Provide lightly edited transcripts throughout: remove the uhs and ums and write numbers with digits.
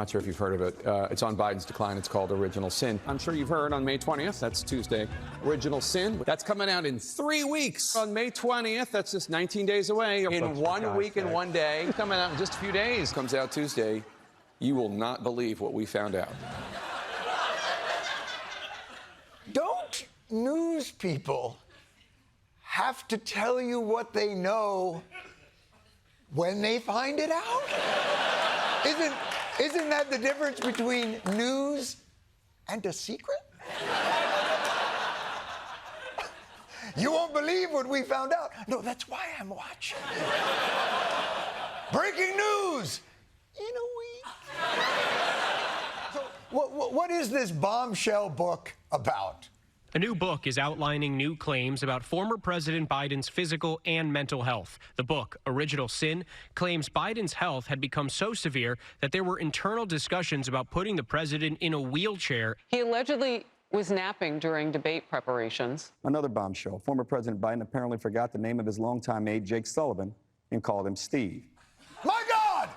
not sure if you've heard of it. It's on Biden's decline. It's called Original Sin. I'm sure you've heard on May 20th. That's Tuesday. Original Sin. That's coming out in 3 weeks. On May 20th. That's just 19 days away. In 1 week and 1 day. Coming out in just a few days. Comes out Tuesday. You will not believe what we found out. Don't news people have to tell you what they know when they find it out? Isn't that the difference between news and a secret? You won't believe what we found out. No, that's why I'm watching. Breaking news in a week. So, what is this bombshell book about? A new book is outlining new claims about former President Biden's physical and mental health. The book, Original Sin, claims Biden's health had become so severe that there were internal discussions about putting the president in a wheelchair. He allegedly was napping during debate preparations. Another bombshell. Former President Biden apparently forgot the name of his longtime aide, Jake Sullivan, and called him Steve. My God!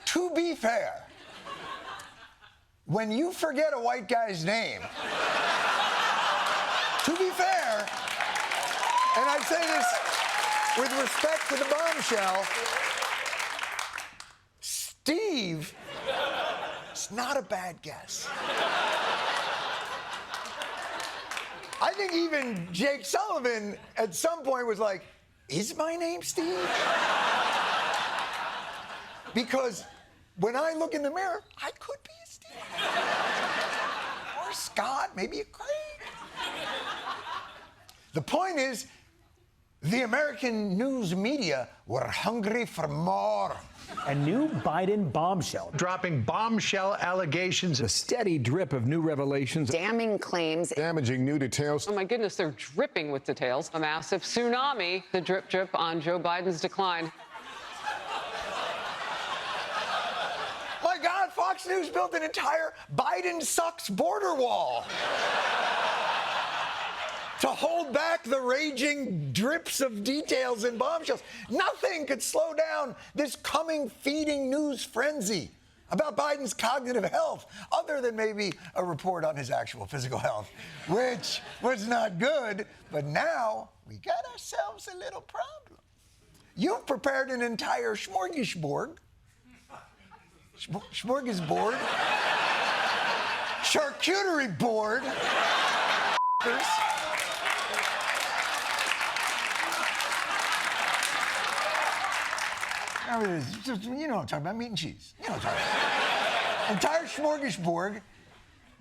To be fair, when you forget a white guy's name, to be fair, and I say this with respect to the bombshell, Steve is not a bad guess. I think even Jake Sullivan at some point was like, is my name Steve? Because when I look in the mirror, I could be a Steve. Or Scott, maybe a Craig. The point is, the American news media were hungry for more. A new Biden bombshell. Dropping bombshell allegations. A steady drip of new revelations. Damning claims. Damaging new details. Oh, my goodness, they're dripping with details. A massive tsunami, the drip drip on Joe Biden's decline. My God, Fox News built an entire Biden sucks border wall to hold back the raging drips of details and bombshells. Nothing could slow down this coming feeding news frenzy about Biden's cognitive health, other than maybe a report on his actual physical health, which was not good. But now we got ourselves a little problem. You've prepared an entire smorgasbord. Smorgasbord. Charcuterie board. You know what I'm talking about, meat and cheese. You know what I'm talking about. Entire smorgasbord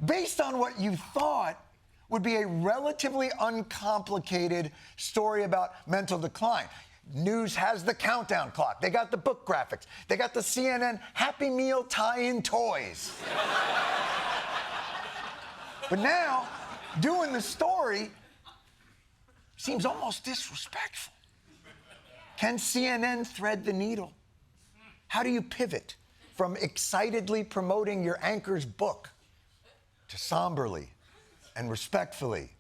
based on what you thought would be a relatively uncomplicated story about mental decline. News has the countdown clock. They got the book graphics. They got the CNN Happy Meal tie-in toys. But now, doing the story seems almost disrespectful. Can CNN thread the needle? How do you pivot from excitedly promoting your anchor's book to somberly and respectfully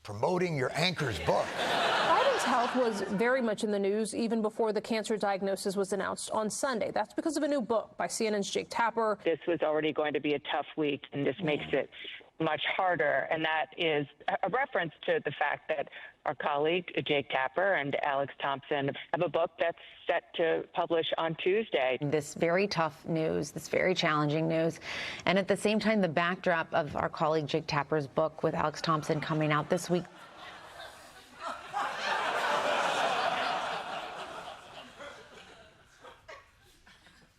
promoting your anchor's book? Biden's health was very much in the news even before the cancer diagnosis was announced on Sunday. That's because of a new book by CNN's Jake Tapper. This was already going to be a tough week, and this makes it much harder, and that is a reference to the fact that our colleague, Jake Tapper, and Alex Thompson have a book that's set to publish on Tuesday. This very tough news, this very challenging news, and at the same time, the backdrop of our colleague Jake Tapper's book with Alex Thompson coming out this week.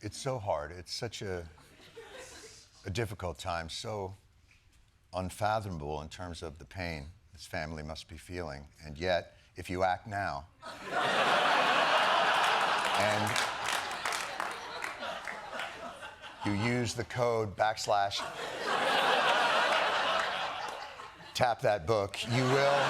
It's so hard. It's such a difficult time, so unfathomable in terms of the pain this family must be feeling. And yet, if you act now, and you use the code / tap that book, you will